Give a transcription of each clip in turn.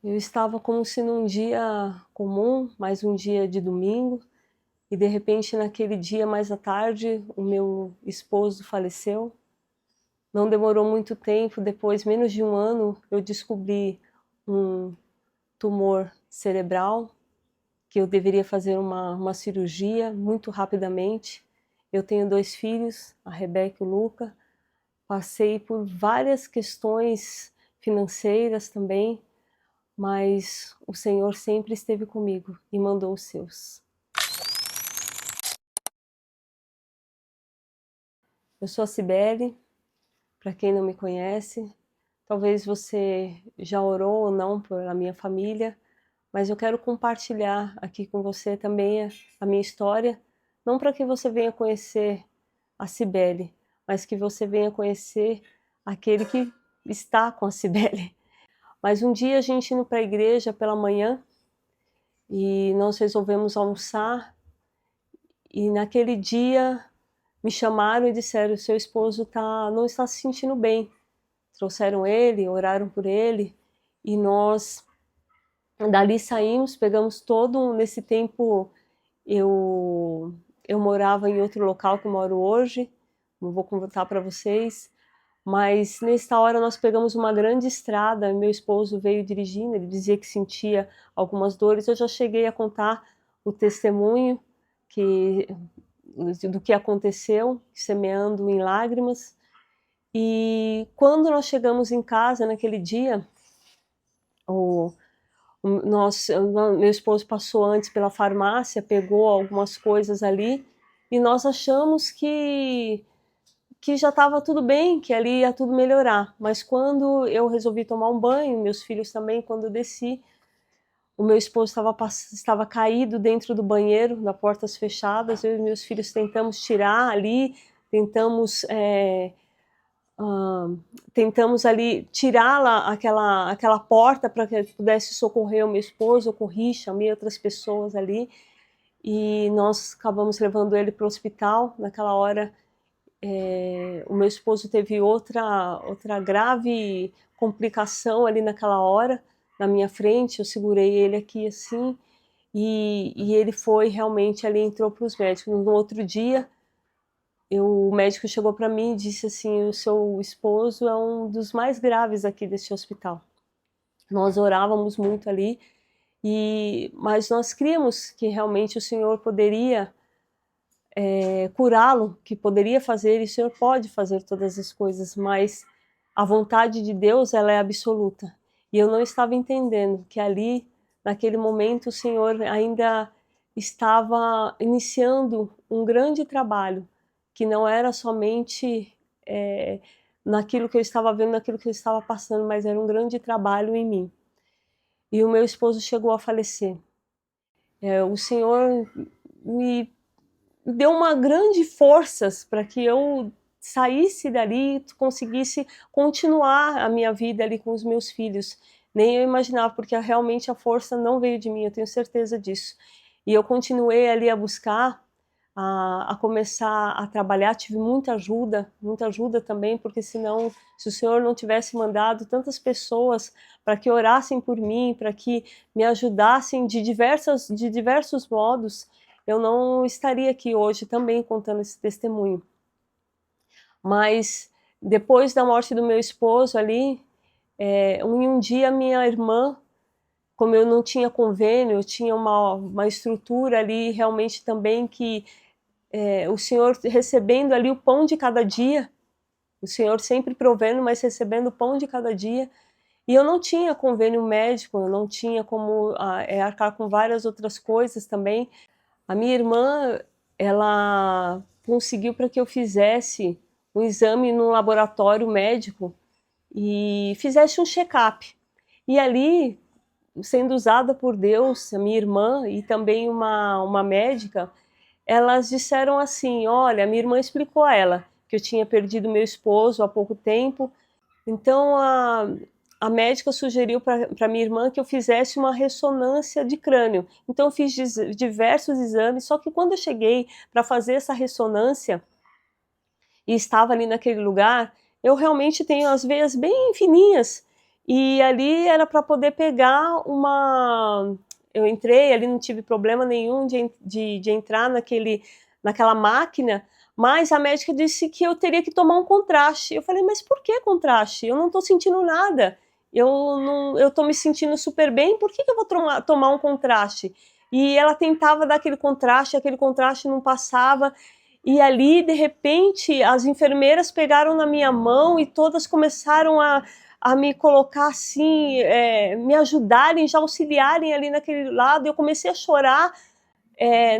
Eu estava como se num dia comum, mais um dia de domingo, e de repente naquele dia mais à tarde, o meu esposo faleceu. Não demorou muito tempo, depois, menos de um ano, eu descobri um tumor cerebral, que eu deveria fazer uma cirurgia muito rapidamente. Eu tenho 2 filhos, a Rebeca e o Luca. Passei por várias questões financeiras também, mas o Senhor sempre esteve comigo e mandou os seus. Eu sou a Cibele, para quem não me conhece. Talvez você já orou ou não pela minha família, mas eu quero compartilhar aqui com você também a minha história, não para que você venha conhecer a Cibele, mas que você venha conhecer aquele que está com a Cibele. Mas um dia a gente indo para a igreja pela manhã, e nós resolvemos almoçar, e naquele dia me chamaram e disseram: seu esposo não está se sentindo bem. Trouxeram ele, oraram por ele, e nós dali saímos, pegamos todo nesse tempo. Eu morava em outro local que eu moro hoje, não vou contar para vocês, mas nessa hora nós pegamos uma grande estrada. Meu esposo veio dirigindo, ele dizia que sentia algumas dores. Eu já cheguei a contar o testemunho do que aconteceu, semeando em lágrimas. E quando nós chegamos em casa naquele dia, meu esposo passou antes pela farmácia, pegou algumas coisas ali, e nós achamos que já estava tudo bem, que ali ia tudo melhorar. Mas quando eu resolvi tomar um banho, meus filhos também, quando eu desci, o meu esposo estava caído dentro do banheiro, na portas fechadas. Eu e meus filhos tentamos tirar ali, tentamos tentamos ali tirar aquela porta para que pudesse socorrer o meu esposo. Eu corri, chamei outras pessoas ali, e nós acabamos levando ele para o hospital. Naquela hora, o meu esposo teve outra grave complicação ali naquela hora, na minha frente. Eu segurei ele aqui assim, e ele foi realmente ali, entrou para os médicos. No outro dia, o médico chegou para mim e disse assim: o seu esposo é um dos mais graves aqui deste hospital. Nós orávamos muito ali, mas nós críamos que realmente o Senhor poderia curá-lo, que poderia fazer, e o Senhor pode fazer todas as coisas, mas a vontade de Deus, ela é absoluta. E eu não estava entendendo que ali, naquele momento, o Senhor ainda estava iniciando um grande trabalho, que não era somente naquilo que eu estava vendo, naquilo que eu estava passando, mas era um grande trabalho em mim. E o meu esposo chegou a falecer. O Senhor me deu uma grande forças para que eu saísse dali, conseguisse continuar a minha vida ali com os meus filhos. Nem eu imaginava, porque realmente a força não veio de mim, eu tenho certeza disso. E eu continuei ali a buscar, a começar a trabalhar. Tive muita ajuda também, porque senão, se o Senhor não tivesse mandado tantas pessoas para que orassem por mim, para que me ajudassem de diversos modos, eu não estaria aqui hoje também contando esse testemunho. Mas depois da morte do meu esposo ali, um dia minha irmã, como eu não tinha convênio, eu tinha uma estrutura ali realmente também que o Senhor recebendo ali o pão de cada dia, o Senhor sempre provendo, mas recebendo o pão de cada dia. E eu não tinha convênio médico, eu não tinha como arcar com várias outras coisas também. A minha irmã, ela conseguiu para que eu fizesse um exame no laboratório médico e fizesse um check-up. E ali, sendo usada por Deus, a minha irmã e também uma médica, elas disseram assim: olha, minha irmã explicou a ela que eu tinha perdido meu esposo há pouco tempo. Então a médica sugeriu para minha irmã que eu fizesse uma ressonância de crânio. Então eu fiz diversos exames, só que quando eu cheguei para fazer essa ressonância e estava ali naquele lugar, eu realmente tenho as veias bem fininhas, e ali era para poder pegar uma... Eu entrei ali, não tive problema nenhum de entrar naquela máquina, mas a médica disse que eu teria que tomar um contraste. Eu falei, mas por que contraste? Eu não estou sentindo nada. Eu estou me sentindo super bem, por que eu vou tomar um contraste? E ela tentava dar aquele contraste não passava. E ali, de repente, as enfermeiras pegaram na minha mão e todas começaram a me colocar assim, me ajudarem, já auxiliarem ali naquele lado. Eu comecei a chorar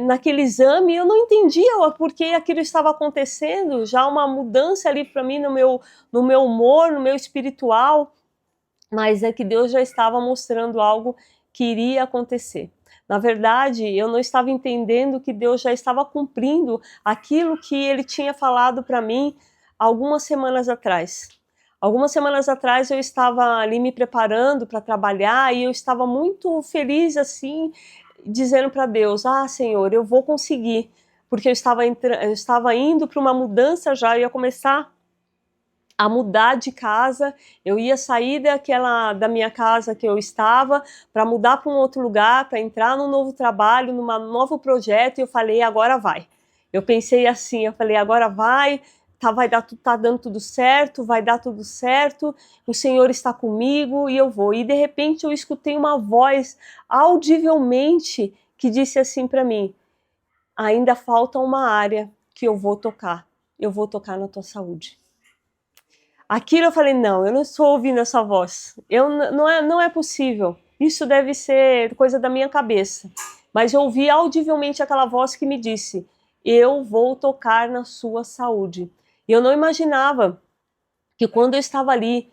naquele exame, eu não entendia o porquê aquilo estava acontecendo, já uma mudança ali para mim no meu humor, no meu espiritual, mas é que Deus já estava mostrando algo que iria acontecer. Na verdade, eu não estava entendendo que Deus já estava cumprindo aquilo que Ele tinha falado para mim algumas semanas atrás. Algumas semanas atrás eu estava ali me preparando para trabalhar e eu estava muito feliz assim, dizendo para Deus, Senhor, eu vou conseguir, porque eu estava indo para uma mudança já, eu ia começar a mudar de casa, eu ia sair da minha casa que eu estava para mudar para um outro lugar, para entrar num novo trabalho, num novo projeto, e eu falei, agora vai. Eu pensei assim, eu falei, agora vai, tá dando tudo certo, vai dar tudo certo, o Senhor está comigo e eu vou. E de repente eu escutei uma voz audivelmente que disse assim para mim, ainda falta uma área que eu vou tocar na tua saúde. Aquilo eu falei, não, eu não estou ouvindo essa voz, não é possível, isso deve ser coisa da minha cabeça. Mas eu ouvi audivelmente aquela voz que me disse, eu vou tocar na sua saúde. E eu não imaginava que quando eu estava ali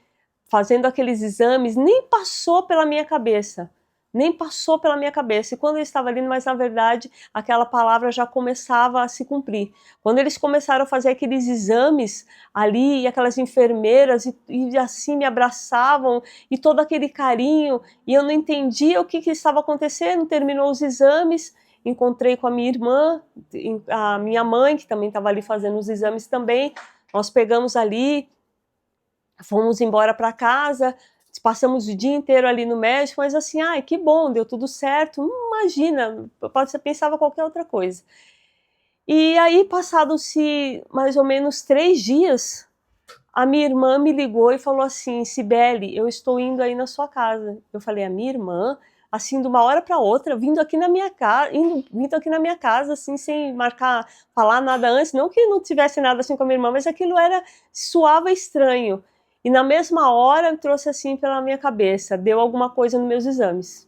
fazendo aqueles exames, nem passou pela minha cabeça. Nem passou pela minha cabeça. E quando eu estava ali, mas na verdade, aquela palavra já começava a se cumprir. Quando eles começaram a fazer aqueles exames ali, e aquelas enfermeiras, e assim me abraçavam, e todo aquele carinho, e eu não entendia o que estava acontecendo, terminou os exames, encontrei com a minha irmã, a minha mãe, que também estava ali fazendo os exames também, nós pegamos ali, fomos embora para casa, passamos o dia inteiro ali no médico, mas assim, ai, que bom, deu tudo certo. Imagina, você pensava qualquer outra coisa. E aí, passados-se mais ou menos 3 dias, a minha irmã me ligou e falou assim, Cibele, eu estou indo aí na sua casa. Eu falei, a minha irmã? Assim, de uma hora para outra, vindo aqui na minha casa, assim, sem marcar, falar nada antes, não que não tivesse nada assim com a minha irmã, mas aquilo soava estranho. E na mesma hora trouxe assim pela minha cabeça, deu alguma coisa nos meus exames.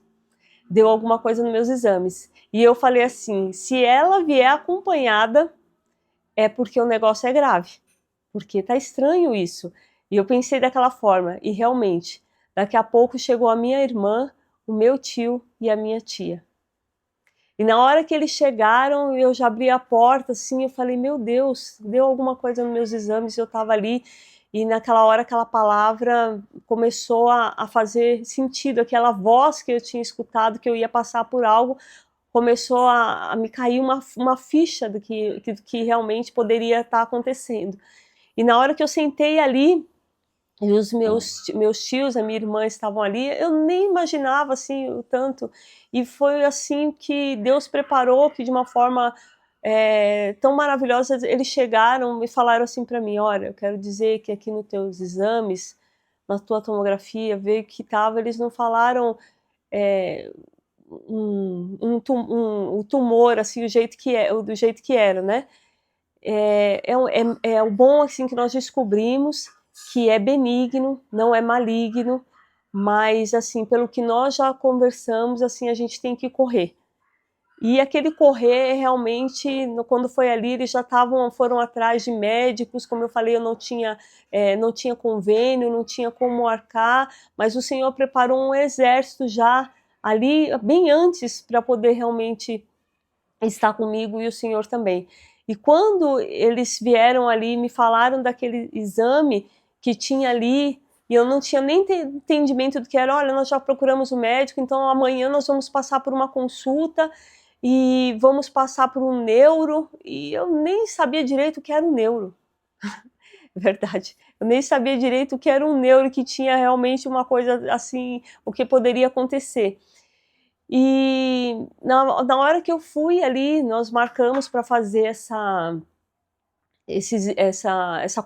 Deu alguma coisa nos meus exames. E eu falei assim, se ela vier acompanhada, é porque o negócio é grave. Porque tá estranho isso. E eu pensei daquela forma, e realmente, daqui a pouco chegou a minha irmã, o meu tio e a minha tia. E na hora que eles chegaram, eu já abri a porta, assim, eu falei, meu Deus, deu alguma coisa nos meus exames, eu estava ali, e naquela hora aquela palavra começou a fazer sentido, aquela voz que eu tinha escutado, que eu ia passar por algo, começou a me cair uma ficha do que realmente poderia estar acontecendo. E na hora que eu sentei ali, e os meus tios, a minha irmã estavam ali, eu nem imaginava assim o tanto. E foi assim que Deus preparou, que de uma forma tão maravilhosa, eles chegaram e falaram assim para mim, olha, eu quero dizer que aqui nos teus exames, na tua tomografia, veio que estava, eles não falaram o tumor, assim, do jeito que era, né? É o bom assim que nós descobrimos que é benigno, não é maligno, mas assim, pelo que nós já conversamos, assim, a gente tem que correr. E aquele correr realmente, quando foi ali, eles já foram atrás de médicos, como eu falei, eu não tinha convênio, não tinha como arcar, mas o Senhor preparou um exército já ali, bem antes, para poder realmente estar comigo e o Senhor também. E quando eles vieram ali, me falaram daquele exame que tinha ali, e eu não tinha nem entendimento do que era, olha, nós já procuramos o médico, então amanhã nós vamos passar por uma consulta e vamos passar por um neuro, e eu nem sabia direito o que era um neuro. verdade. Eu nem sabia direito o que era um neuro, que tinha realmente uma coisa assim, o que poderia acontecer. E na hora que eu fui ali, nós marcamos para fazer essa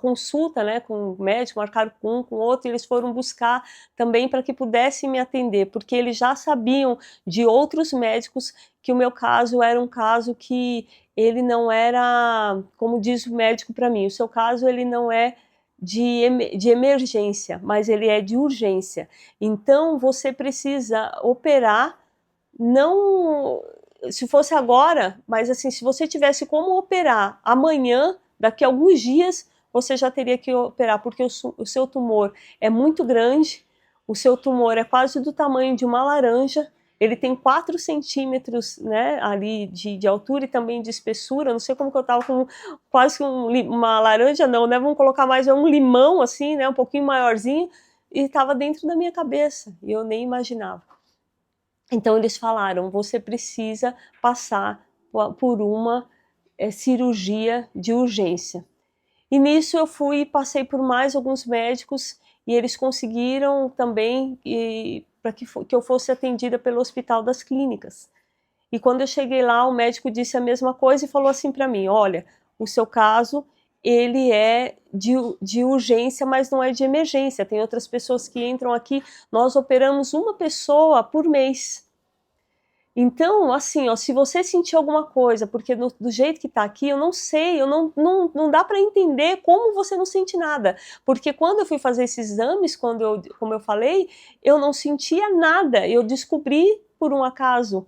consulta, né, com o médico, marcaram com outro, e eles foram buscar também para que pudessem me atender, porque eles já sabiam de outros médicos que o meu caso era um caso que ele não era, como diz o médico para mim, o seu caso ele não é de emergência, mas ele é de urgência. Então você precisa operar, não se fosse agora, mas assim, se você tivesse como operar amanhã, daqui a alguns dias, você já teria que operar, porque o seu tumor é muito grande, o seu tumor é quase do tamanho de uma laranja, ele tem 4 centímetros, né, ali de altura e também de espessura. Não sei como que eu tava com quase uma laranja, não, né? Vamos colocar mais um limão, assim, né? Um pouquinho maiorzinho, e estava dentro da minha cabeça, e eu nem imaginava. Então eles falaram, você precisa passar por uma cirurgia de urgência. E nisso eu fui e passei por mais alguns médicos, e eles conseguiram também para que eu fosse atendida pelo Hospital das Clínicas. E quando eu cheguei lá, o médico disse a mesma coisa e falou assim para mim, olha, o seu caso ele é de urgência, mas não é de emergência. Tem outras pessoas que entram aqui, nós operamos uma pessoa por mês. Então, assim, ó, se você sentir alguma coisa, porque do jeito que tá aqui, eu não sei, não dá para entender como você não sente nada. Porque quando eu fui fazer esses exames, como eu falei, eu não sentia nada. Eu descobri por um acaso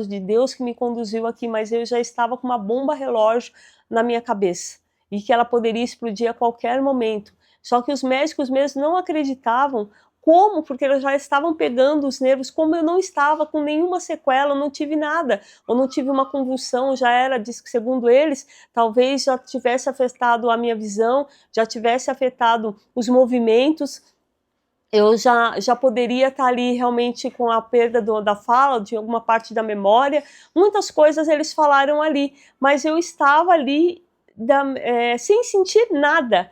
de Deus que me conduziu aqui, mas eu já estava com uma bomba relógio na minha cabeça e que ela poderia explodir a qualquer momento. Só que os médicos mesmo não acreditavam. Como? Porque eles já estavam pegando os nervos, como eu não estava com nenhuma sequela, eu não tive nada, eu não tive uma convulsão, já era, segundo eles, talvez já tivesse afetado a minha visão, já tivesse afetado os movimentos, eu já poderia estar ali realmente com a perda da fala, de alguma parte da memória, muitas coisas eles falaram ali, mas eu estava ali sem sentir nada,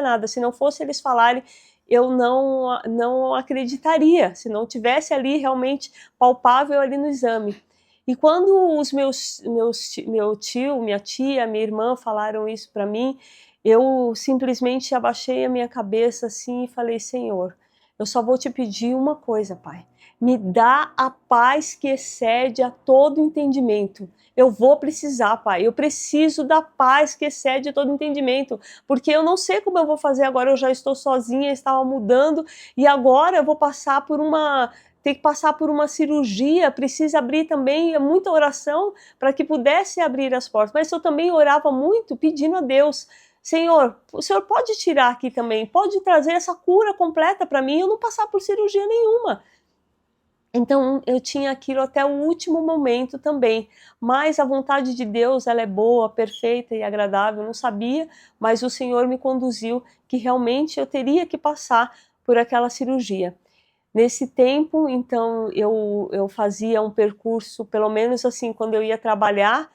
nada, se não fosse eles falarem, eu não acreditaria, se não tivesse ali realmente palpável ali no exame. E quando os meu tio, minha tia, minha irmã falaram isso para mim, eu simplesmente abaixei a minha cabeça assim e falei, Senhor, eu só vou te pedir uma coisa, Pai. Me dá a paz que excede a todo entendimento. Eu vou precisar, Pai. Eu preciso da paz que excede todo entendimento, porque eu não sei como eu vou fazer agora. Eu já estou sozinha, estava mudando e agora eu vou passar por ter que passar por uma cirurgia, precisa abrir também muita oração para que pudesse abrir as portas. Mas eu também orava muito pedindo a Deus, Senhor, o Senhor pode tirar aqui também, pode trazer essa cura completa para mim e eu não passar por cirurgia nenhuma. Então eu tinha aquilo até o último momento também, mas a vontade de Deus ela é boa, perfeita e agradável, eu não sabia, mas o Senhor me conduziu que realmente eu teria que passar por aquela cirurgia. Nesse tempo, então, eu fazia um percurso, pelo menos assim, quando eu ia trabalhar,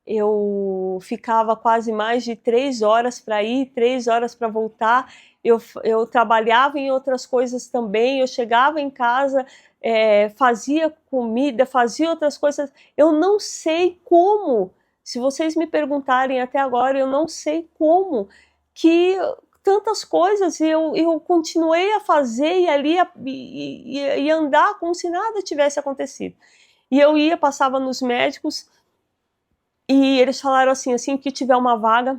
eu ficava quase mais de 3 horas para ir, 3 horas para voltar, eu trabalhava em outras coisas também, eu chegava em casa, fazia comida, fazia outras coisas, eu não sei como, se vocês me perguntarem até agora, eu não sei como, que tantas coisas eu continuei a fazer e ali e andar como se nada tivesse acontecido. E eu ia, passava nos médicos, e eles falaram assim que tiver uma vaga,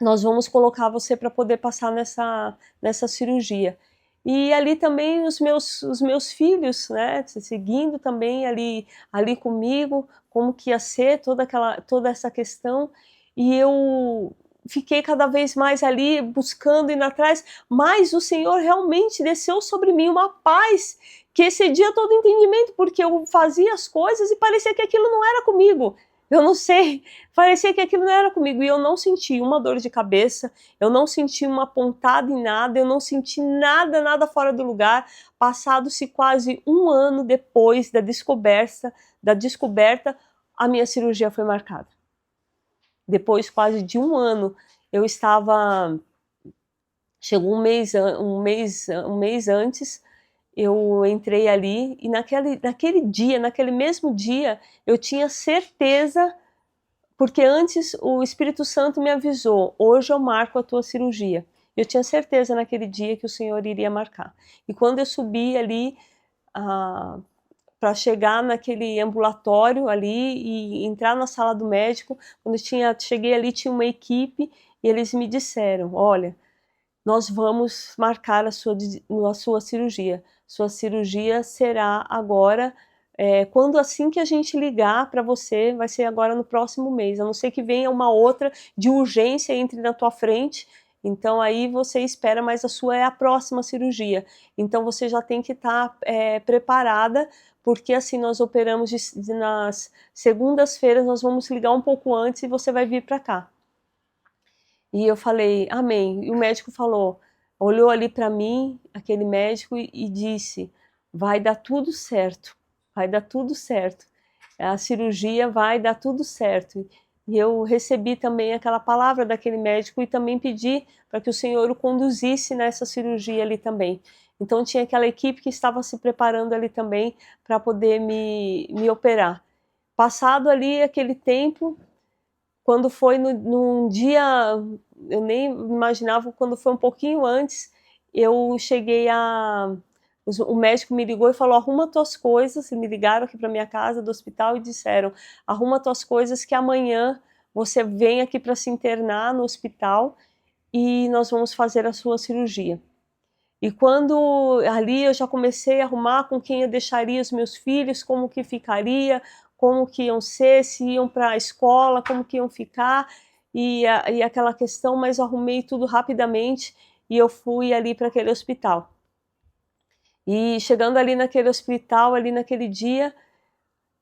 nós vamos colocar você para poder passar nessa cirurgia. E ali também os meus filhos, né, seguindo também ali comigo, como que ia ser toda essa questão, e eu fiquei cada vez mais ali buscando, indo atrás, mas o Senhor realmente desceu sobre mim uma paz que excedia todo entendimento, porque eu fazia as coisas e parecia que aquilo não era comigo. Eu não sei, parecia que aquilo não era comigo, e eu não senti uma dor de cabeça, eu não senti uma pontada em nada, eu não senti nada fora do lugar. Passado-se quase 1 ano depois da descoberta, a minha cirurgia foi marcada. Depois quase de 1 ano, eu estava, chegou um mês antes, eu entrei ali e naquele dia, naquele mesmo dia, eu tinha certeza, porque antes o Espírito Santo me avisou, hoje eu marco a tua cirurgia. Eu tinha certeza naquele dia que o Senhor iria marcar. E quando eu subi ali, para chegar naquele ambulatório ali e entrar na sala do médico, quando cheguei ali, tinha uma equipe e eles me disseram, olha, nós vamos marcar a sua cirurgia. Sua cirurgia será agora, quando assim que a gente ligar para você, vai ser agora no próximo mês, a não ser que venha uma outra de urgência entre na tua frente, então aí você espera, mas a sua é a próxima cirurgia. Então você já tem que estar preparada, porque assim nós operamos nas segundas-feiras, nós vamos ligar um pouco antes e você vai vir para cá. E eu falei, amém. E o médico falou, olhou ali para mim, aquele médico, e disse, vai dar tudo certo, vai dar tudo certo. A cirurgia vai dar tudo certo. E eu recebi também aquela palavra daquele médico e também pedi para que o Senhor o conduzisse nessa cirurgia ali também. Então tinha aquela equipe que estava se preparando ali também para poder me operar. Passado ali aquele tempo, quando foi num dia, eu nem imaginava, quando foi um pouquinho antes, eu cheguei o médico me ligou e falou, arruma tuas coisas, e me ligaram aqui para minha casa do hospital e disseram, arruma tuas coisas que amanhã você vem aqui para se internar no hospital e nós vamos fazer a sua cirurgia. E quando ali eu já comecei a arrumar com quem eu deixaria os meus filhos, como que ficaria, como que iam ser, se iam para a escola, como que iam ficar, e aquela questão, mas eu arrumei tudo rapidamente e eu fui ali para aquele hospital. E chegando ali naquele hospital, ali naquele dia,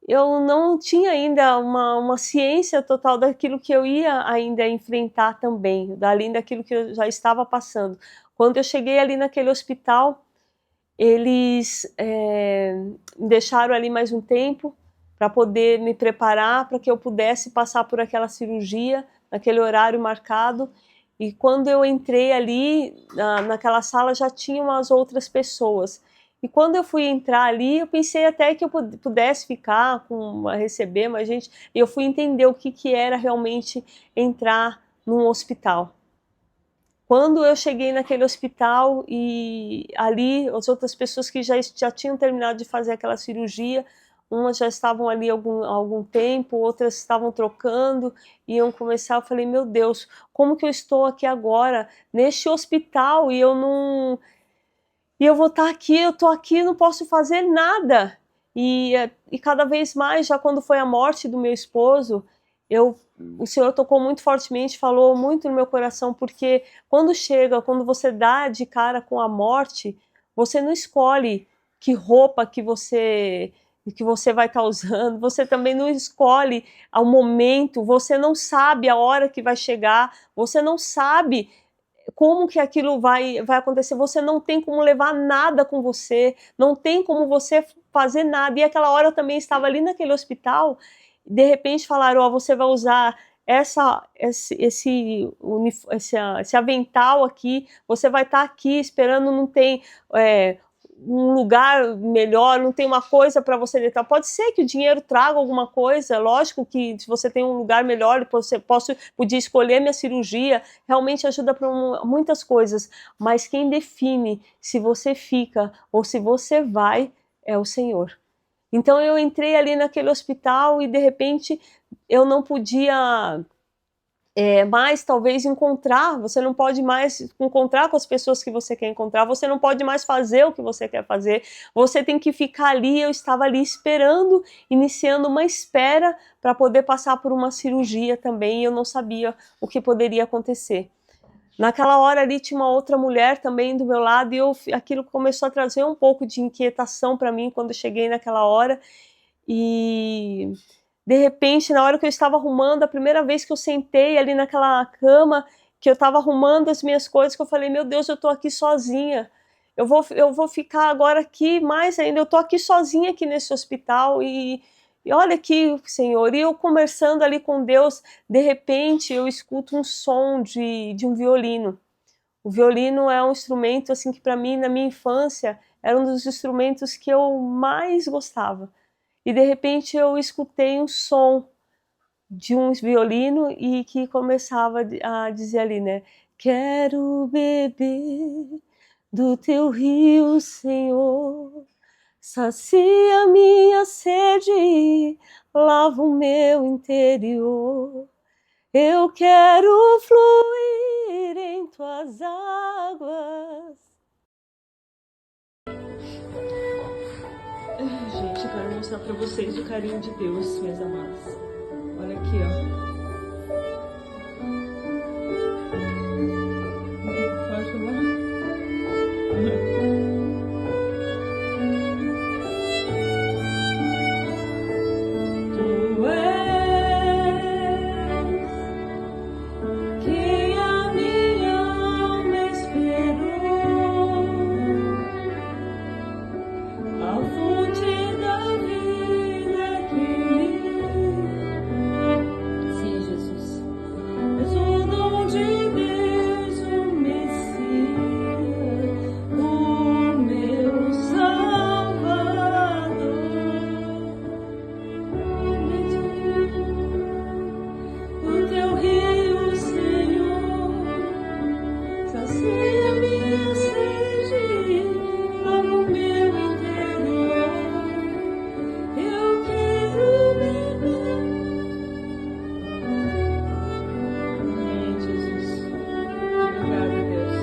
eu não tinha ainda uma ciência total daquilo que eu ia ainda enfrentar também, além daquilo que eu já estava passando. Quando eu cheguei ali naquele hospital, eles me deixaram ali mais um tempo para poder me preparar, para que eu pudesse passar por aquela cirurgia, naquele horário marcado. E quando eu entrei ali, naquela sala, já tinham as outras pessoas. E quando eu fui entrar ali, eu pensei até que eu pudesse ficar, receber mais gente, e eu fui entender o que era realmente entrar num hospital. Quando eu cheguei naquele hospital e ali as outras pessoas que já tinham terminado de fazer aquela cirurgia, umas já estavam ali há algum tempo, outras estavam trocando, iam começar, eu falei, meu Deus, como que eu estou aqui agora, neste hospital, e eu vou estar aqui, eu estou aqui, não posso fazer nada. E cada vez mais, já quando foi a morte do meu esposo, o Senhor tocou muito fortemente, falou muito no meu coração, porque quando você dá de cara com a morte, você não escolhe que roupa que você vai estar usando, você também não escolhe o momento, você não sabe a hora que vai chegar, você não sabe como que aquilo vai acontecer, você não tem como levar nada com você, não tem como você fazer nada. E aquela hora eu também estava ali naquele hospital, de repente falaram, você vai usar esse avental aqui, você vai estar aqui esperando, não tem um lugar melhor, não tem uma coisa para você deitar. Pode ser que o dinheiro traga alguma coisa, lógico que se você tem um lugar melhor, podia escolher minha cirurgia, realmente ajuda para muitas coisas, mas quem define se você fica ou se você vai é o Senhor. Então eu entrei ali naquele hospital e de repente eu não podia mais talvez você não pode mais encontrar com as pessoas que você quer encontrar, você não pode mais fazer o que você quer fazer, você tem que ficar ali. Eu estava ali esperando, iniciando uma espera para poder passar por uma cirurgia também, e eu não sabia o que poderia acontecer. Naquela hora ali tinha uma outra mulher também do meu lado, e aquilo começou a trazer um pouco de inquietação para mim quando eu cheguei naquela hora. E de repente, na hora que eu estava arrumando, a primeira vez que eu sentei ali naquela cama, que eu estava arrumando as minhas coisas, que eu falei, meu Deus, eu estou aqui sozinha, eu vou ficar agora aqui mais ainda, eu estou aqui sozinha aqui nesse hospital, e E olha aqui, Senhor, e eu conversando ali com Deus, de repente eu escuto um som de um violino. O violino é um instrumento assim que para mim, na minha infância, era um dos instrumentos que eu mais gostava. E de repente eu escutei um som de um violino e que começava a dizer ali, né? Quero beber do teu rio, Senhor, sacia minha sede, lava o meu interior. Eu quero fluir em tuas águas. Gente, eu quero mostrar para vocês o carinho de Deus, minhas amadas. Olha aqui, ó. Pode filmar? Tu és quem a minha alma esperou, a fonte da vida que sim, Jesus. És o dom de Deus, o Messias, o meu Salvador. O teu rio, Senhor, sacia minha sede, lava o meu interior. Eu quero beber. Amém, Jesus. Obrigada, Deus.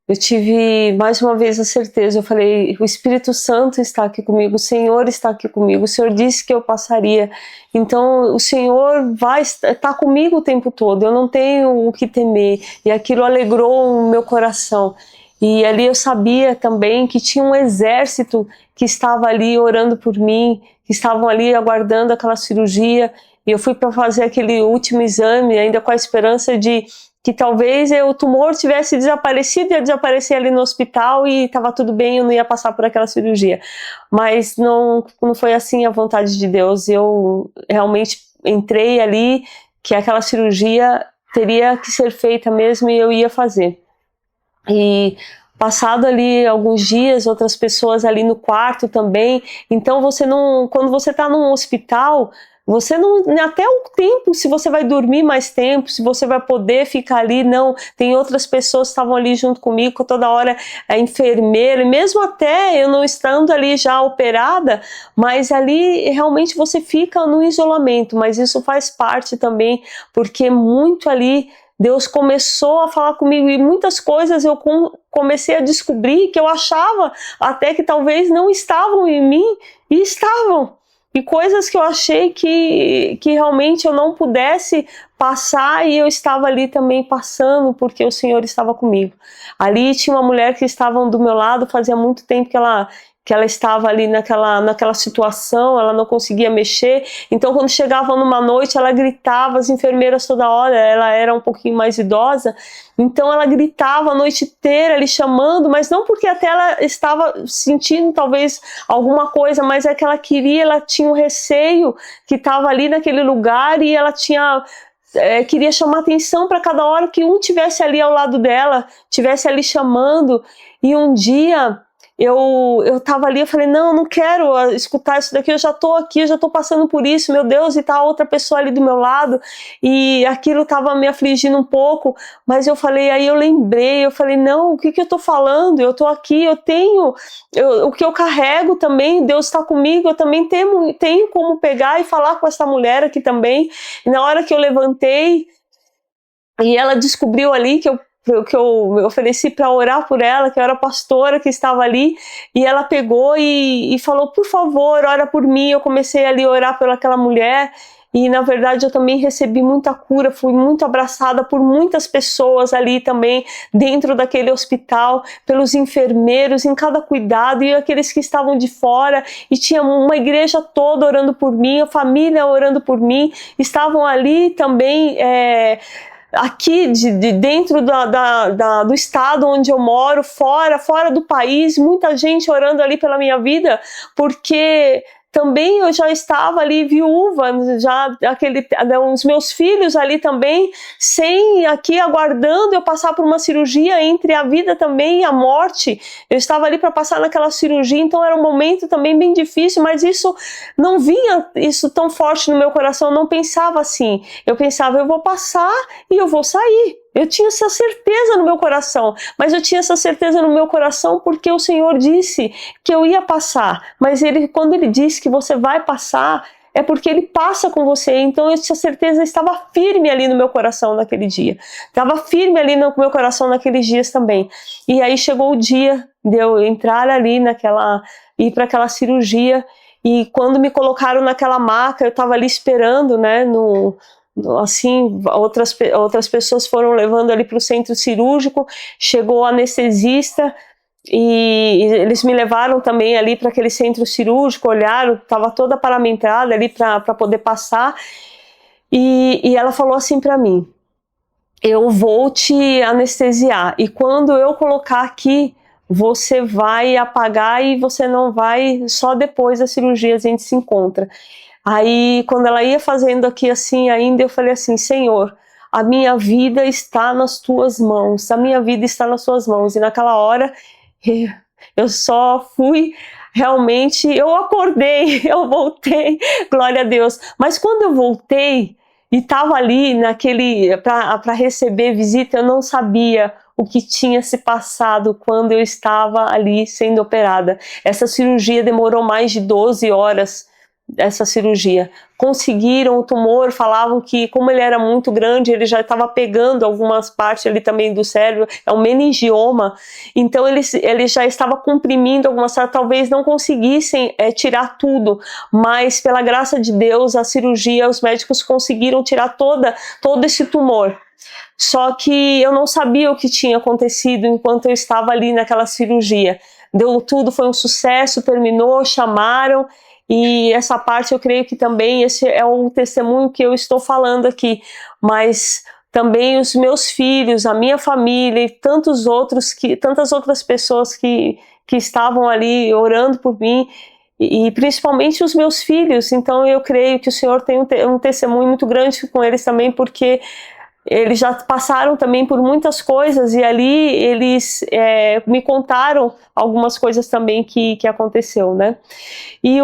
Eu tive mais uma vez a certeza, eu falei, o Espírito Santo está aqui comigo, o Senhor está aqui comigo, o Senhor disse que eu passaria, então o Senhor vai estar comigo o tempo todo, eu não tenho o que temer, e aquilo alegrou o meu coração. E ali eu sabia também que tinha um exército que estava ali orando por mim, que estavam ali aguardando aquela cirurgia, e eu fui para fazer aquele último exame, ainda com a esperança de que talvez o tumor tivesse desaparecido, ia desaparecer ali no hospital e estava tudo bem, eu não ia passar por aquela cirurgia. Mas não foi assim a vontade de Deus. Eu realmente entrei ali, que aquela cirurgia teria que ser feita mesmo e eu ia fazer. E passado ali alguns dias, outras pessoas ali no quarto também. Então você não, quando você está num hospital, você não, até o tempo, se você vai dormir mais tempo, se você vai poder ficar ali, não, tem outras pessoas que estavam ali junto comigo, toda hora a enfermeira, e mesmo até eu não estando ali já operada, mas ali realmente você fica no isolamento, mas isso faz parte também, porque muito ali Deus começou a falar comigo e muitas coisas eu comecei a descobrir que eu achava até que talvez não estavam em mim e estavam. E coisas que eu achei que realmente eu não pudesse passar e eu estava ali também passando porque o Senhor estava comigo. Ali tinha uma mulher que estava do meu lado, fazia muito tempo que ela estava ali naquela situação, ela não conseguia mexer, então quando chegava numa noite ela gritava, as enfermeiras toda hora, ela era um pouquinho mais idosa, então ela gritava a noite inteira ali chamando, mas não porque até ela estava sentindo talvez alguma coisa, mas é que ela tinha um receio que estava ali naquele lugar e ela queria chamar atenção para cada hora que um tivesse ali ao lado dela, tivesse ali chamando, e um dia eu tava ali, eu falei, não quero escutar isso daqui, eu já tô aqui, eu já tô passando por isso, meu Deus, e tá outra pessoa ali do meu lado, e aquilo tava me afligindo um pouco, mas eu falei, aí eu lembrei, eu falei, não, o que eu tô falando? Eu tô aqui, eu tenho, o que eu carrego também, Deus está comigo, eu também tenho como pegar e falar com essa mulher aqui também, e na hora que eu levantei, e ela descobriu ali que eu ofereci para orar por ela, que eu era pastora que estava ali, e ela pegou e falou, por favor, ora por mim. Eu comecei ali a orar por aquela mulher, e na verdade eu também recebi muita cura, fui muito abraçada por muitas pessoas ali também, dentro daquele hospital, pelos enfermeiros, em cada cuidado, e aqueles que estavam de fora, e tinha uma igreja toda orando por mim, a família orando por mim, estavam ali também, aqui dentro do estado onde eu moro, fora do país, muita gente orando ali pela minha vida, porque também eu já estava ali viúva, já os meus filhos ali também, sem aqui aguardando eu passar por uma cirurgia entre a vida também e a morte. Eu estava ali para passar naquela cirurgia, então era um momento também bem difícil, mas isso não vinha isso tão forte no meu coração, eu não pensava assim. Eu pensava, eu vou passar e eu vou sair. Eu tinha essa certeza no meu coração, mas eu tinha essa certeza no meu coração porque o Senhor disse que eu ia passar. Mas quando Ele disse que você vai passar, é porque Ele passa com você. Então essa certeza estava firme ali no meu coração naquele dia. Estava firme ali no meu coração naqueles dias também. E aí chegou o dia de eu entrar ali ir para aquela cirurgia. E quando me colocaram naquela maca, eu estava ali esperando, né, assim, outras pessoas foram levando ali para o centro cirúrgico, chegou o anestesista e eles me levaram também ali para aquele centro cirúrgico, olharam, estava toda paramentada ali para poder passar, e ela falou assim para mim, eu vou te anestesiar, e quando eu colocar aqui, você vai apagar e você não vai, só depois da cirurgia a gente se encontra. Aí, quando ela ia fazendo aqui assim ainda, eu falei assim, Senhor, a minha vida está nas tuas mãos, a minha vida está nas tuas mãos. E naquela hora, eu só fui, realmente, eu acordei, eu voltei, glória a Deus. Mas quando eu voltei e estava ali para receber visita, eu não sabia o que tinha se passado quando eu estava ali sendo operada. Essa cirurgia demorou mais de 12 horas, essa cirurgia. Conseguiram o tumor, falavam que como ele era muito grande, ele já estava pegando algumas partes ali também do cérebro, é um meningioma, então ele já estava comprimindo algumas partes, talvez não conseguissem tirar tudo, mas pela graça de Deus, a cirurgia, os médicos conseguiram tirar todo esse tumor. Só que eu não sabia o que tinha acontecido enquanto eu estava ali naquela cirurgia. Deu tudo, foi um sucesso, terminou, chamaram. E essa parte eu creio que também esse é um testemunho que eu estou falando aqui, mas também os meus filhos, a minha família e tantas outras pessoas que estavam ali orando por mim, e principalmente os meus filhos. Então eu creio que o Senhor tem um testemunho muito grande com eles também, porque eles já passaram também por muitas coisas e ali eles me contaram algumas coisas também que aconteceu, né? E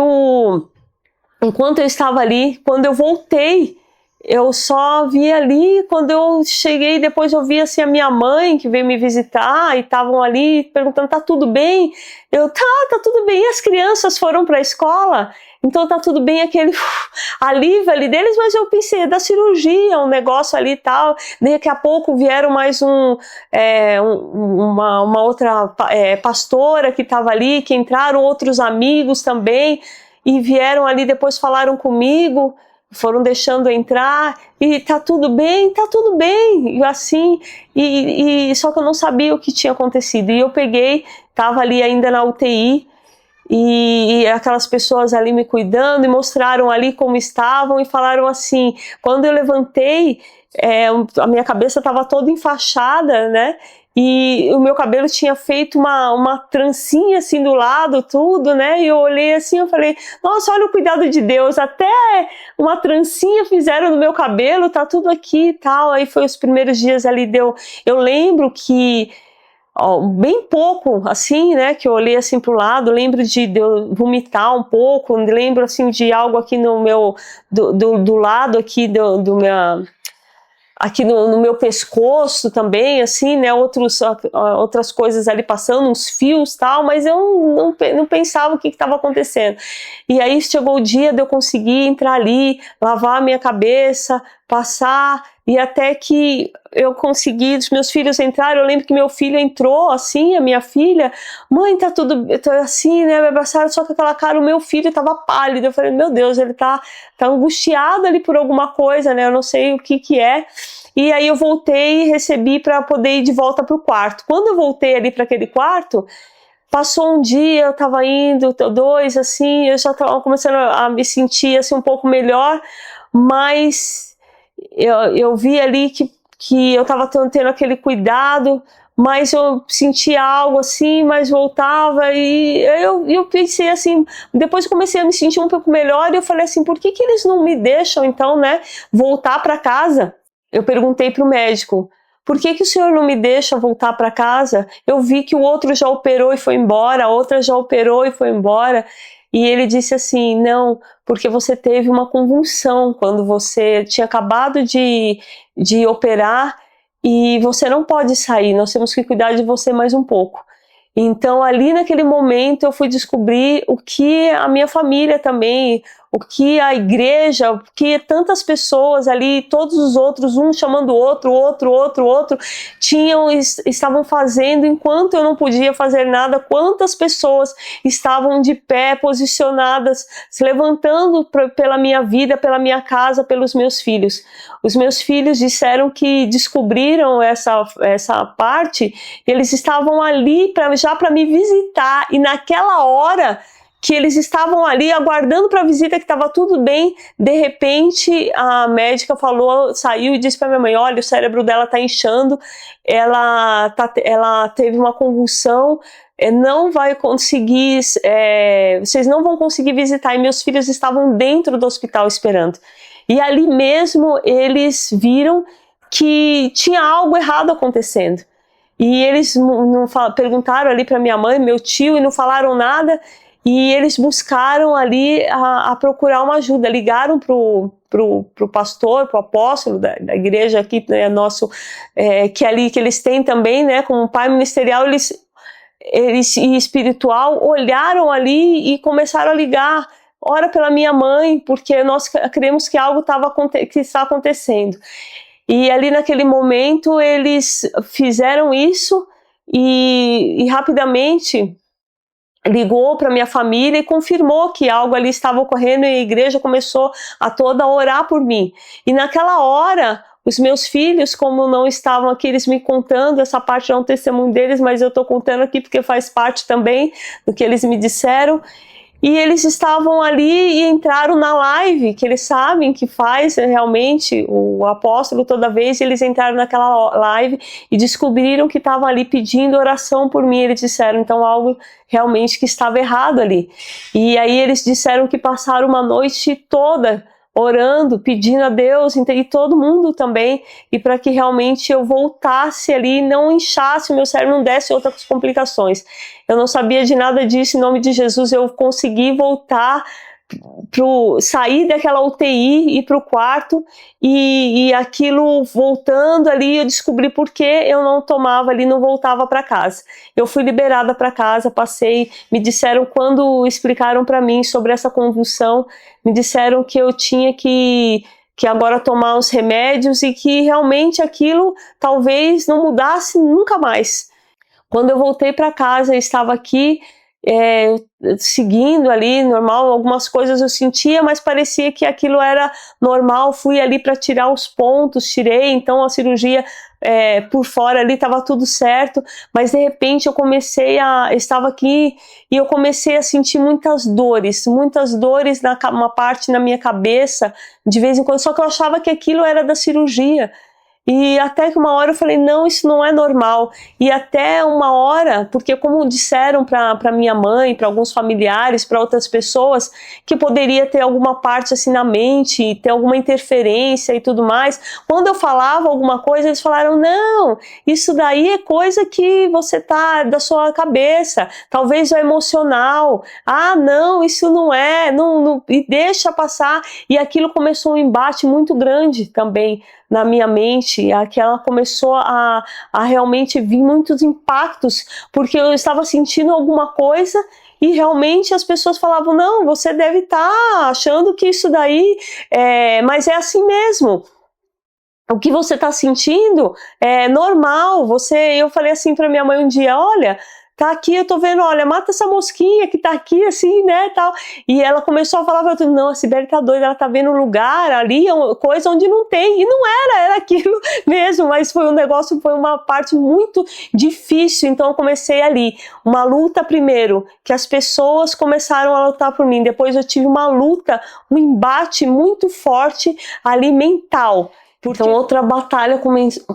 enquanto eu estava ali, quando eu voltei, eu só vi ali, quando eu cheguei, depois eu vi assim a minha mãe que veio me visitar e estavam ali perguntando, tá tudo bem? Eu, tá tudo bem. E as crianças foram para a escola? Então tá tudo bem, aquele alívio ali deles, mas eu pensei, da cirurgia, um negócio ali e tal. Daqui a pouco vieram mais uma outra pastora que estava ali, que entraram outros amigos também, e vieram ali, depois falaram comigo, foram deixando entrar, e tá tudo bem, e assim, só que eu não sabia o que tinha acontecido, e eu peguei, tava ali ainda na UTI, e aquelas pessoas ali me cuidando, e mostraram ali como estavam, e falaram assim, quando eu levantei, a minha cabeça estava toda enfaixada, né, e o meu cabelo tinha feito uma trancinha assim do lado, tudo, né, e eu olhei assim, eu falei, nossa, olha o cuidado de Deus, até uma trancinha fizeram no meu cabelo, tá tudo aqui e tal. Aí foi os primeiros dias ali, eu lembro que bem pouco, assim, né, que eu olhei assim pro lado, lembro de eu vomitar um pouco, lembro assim de algo aqui no meu, do lado aqui aqui no meu pescoço também, assim, né, outras coisas ali passando, uns fios tal, mas eu não pensava o que estava acontecendo. E aí chegou o dia de eu conseguir entrar ali, lavar a minha cabeça, passar, e até que eu consegui, os meus filhos entraram, eu lembro que meu filho entrou, assim, a minha filha, mãe, tá tudo assim, né, me abraçaram, só que aquela cara, o meu filho tava pálido, eu falei, meu Deus, ele tá angustiado ali por alguma coisa, né, eu não sei o que é. E aí eu voltei e recebi para poder ir de volta pro quarto. Quando eu voltei ali para aquele quarto, passou um dia, eu tava indo, 2, assim, eu já tava começando a me sentir assim um pouco melhor, mas eu vi ali que eu tava tendo aquele cuidado, mas eu sentia algo assim, mas voltava, e eu pensei assim, depois comecei a me sentir um pouco melhor, e eu falei assim, por que eles não me deixam então, né, voltar para casa? Eu perguntei para o médico, por que o senhor não me deixa voltar para casa? Eu vi que o outro já operou e foi embora, a outra já operou e foi embora. E ele disse assim, não, porque você teve uma convulsão quando você tinha acabado de operar, e você não pode sair, nós temos que cuidar de você mais um pouco. Então ali naquele momento eu fui descobrir o que a minha família também, o que a igreja, o que tantas pessoas ali, todos os outros, um chamando o outro, estavam fazendo enquanto eu não podia fazer nada, quantas pessoas estavam de pé, posicionadas, se levantando pela minha vida, pela minha casa, pelos meus filhos. Os meus filhos disseram que descobriram essa parte, eles estavam ali já para me visitar, e naquela hora que eles estavam ali aguardando para a visita, que estava tudo bem, de repente a médica saiu e disse para minha mãe, olha, o cérebro dela está inchando, ela teve uma convulsão, não vai conseguir, vocês não vão conseguir visitar, e meus filhos estavam dentro do hospital esperando. E ali mesmo eles viram que tinha algo errado acontecendo. E eles perguntaram ali para minha mãe, meu tio, e não falaram nada. E eles buscaram ali a procurar uma ajuda, ligaram pro pastor, pro apóstolo da igreja aqui, né, nosso, que eles têm também, né, como pai ministerial, eles e espiritual, olharam ali e começaram a ligar, ora pela minha mãe, porque nós cremos que algo que está acontecendo. E ali naquele momento eles fizeram isso, e rapidamente ligou para minha família e confirmou que algo ali estava ocorrendo, e a igreja começou a toda orar por mim. E naquela hora, os meus filhos, como não estavam aqui, eles me contando, essa parte é um testemunho deles, mas eu estou contando aqui porque faz parte também do que eles me disseram. E eles estavam ali e entraram na live, que eles sabem que faz realmente o apóstolo toda vez, eles entraram naquela live e descobriram que estavam ali pedindo oração por mim. Eles disseram então algo realmente que estava errado ali. E aí eles disseram que passaram uma noite toda orando, pedindo a Deus, e todo mundo também, e para que realmente eu voltasse ali, não inchasse o meu cérebro, não desse outras complicações. Eu não sabia de nada disso, em nome de Jesus eu consegui voltar, sair daquela UTI e ir para o quarto, e aquilo voltando ali, eu descobri por que eu não tomava ali, não voltava para casa. Eu fui liberada para casa, me disseram, quando explicaram para mim sobre essa convulsão, me disseram que eu tinha que agora tomar os remédios, e que realmente aquilo talvez não mudasse nunca mais. Quando eu voltei para casa, eu estava aqui seguindo ali, normal, algumas coisas eu sentia, mas parecia que aquilo era normal. Fui ali para tirar os pontos, tirei, então a cirurgia por fora ali estava tudo certo, mas de repente eu estava aqui e eu comecei a sentir muitas dores, uma parte na minha cabeça, de vez em quando, só que eu achava que aquilo era da cirurgia. E até que uma hora eu falei, não, isso não é normal. E até uma hora, porque como disseram para minha mãe, para alguns familiares, para outras pessoas, que poderia ter alguma parte assim na mente, ter alguma interferência e tudo mais. Quando eu falava alguma coisa, eles falaram, não, isso daí é coisa que você tá da sua cabeça, talvez é emocional. Ah, não, isso não é, não, e deixa passar. E aquilo começou um embate muito grande também na minha mente, aquela começou a realmente vir muitos impactos, porque eu estava sentindo alguma coisa e realmente as pessoas falavam, não, você deve estar achando que isso daí, mas é assim mesmo. O que você está sentindo é normal. Eu falei assim para minha mãe um dia, olha, tá aqui, eu tô vendo, olha, mata essa mosquinha que tá aqui, assim, né, tal. E ela começou a falar, não, a Sibeli tá doida, ela tá vendo um lugar ali, coisa onde não tem. E não era aquilo mesmo, mas foi uma parte muito difícil. Então eu comecei ali, uma luta primeiro, que as pessoas começaram a lutar por mim. Depois eu tive uma luta, um embate muito forte ali mental. Então outra batalha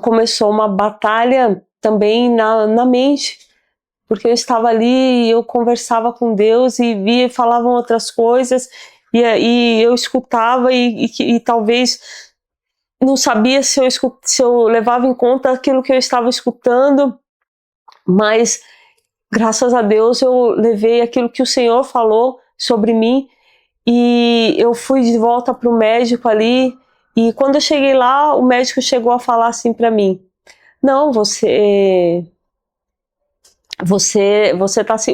começou, uma batalha também na mente, porque eu estava ali e eu conversava com Deus e via, falavam outras coisas, e eu escutava e talvez não sabia se eu levava em conta aquilo que eu estava escutando, mas graças a Deus eu levei aquilo que o Senhor falou sobre mim, e eu fui de volta para o médico ali, e quando eu cheguei lá, o médico chegou a falar assim para mim: não, o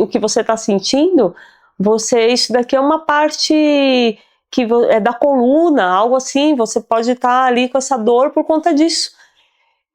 que você está sentindo, isso daqui é uma parte que é da coluna, algo assim, você pode estar ali com essa dor por conta disso.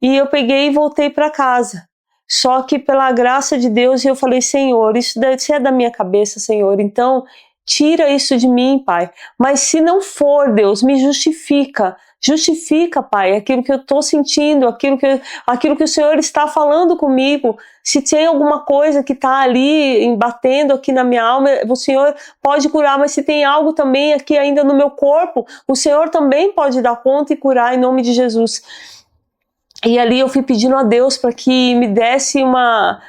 E eu peguei e voltei para casa. Só que pela graça de Deus eu falei: Senhor, isso deve ser da minha cabeça, Senhor, então tira isso de mim, Pai. Mas se não for, Deus, me justifica. Justifica, Pai, aquilo que eu estou sentindo, aquilo que o Senhor está falando comigo. Se tem alguma coisa que está ali batendo aqui na minha alma, o Senhor pode curar, mas se tem algo também aqui ainda no meu corpo, o Senhor também pode dar conta e curar em nome de Jesus. E ali eu fui pedindo a Deus para que me desse uma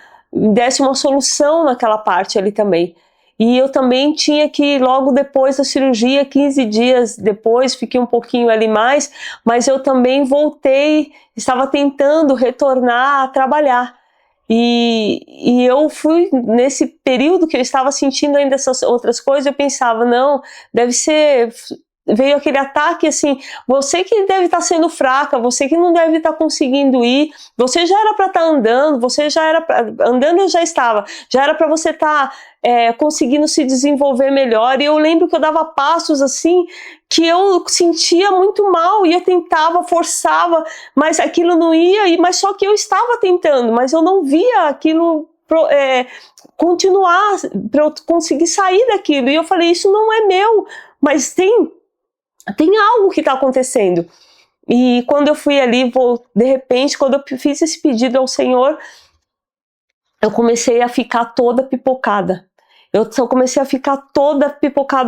solução naquela parte ali também. E eu também tinha que, logo depois da cirurgia, 15 dias depois, fiquei um pouquinho ali mais, mas eu também voltei, estava tentando retornar a trabalhar. E eu fui, nesse período que eu estava sentindo ainda essas outras coisas, eu pensava: não, deve ser... Veio aquele ataque assim: você que deve estar sendo fraca, você que não deve estar conseguindo ir, você já era para estar andando, andando eu já estava, já era para você estar conseguindo se desenvolver melhor. E eu lembro que eu dava passos assim, que eu sentia muito mal, e eu tentava, forçava, mas aquilo não ia, mas só que eu estava tentando, mas eu não via aquilo continuar, para eu conseguir sair daquilo. E eu falei: isso não é meu, mas tem algo que está acontecendo. E quando eu fui ali, de repente, quando eu fiz esse pedido ao Senhor, eu comecei a ficar toda pipocada.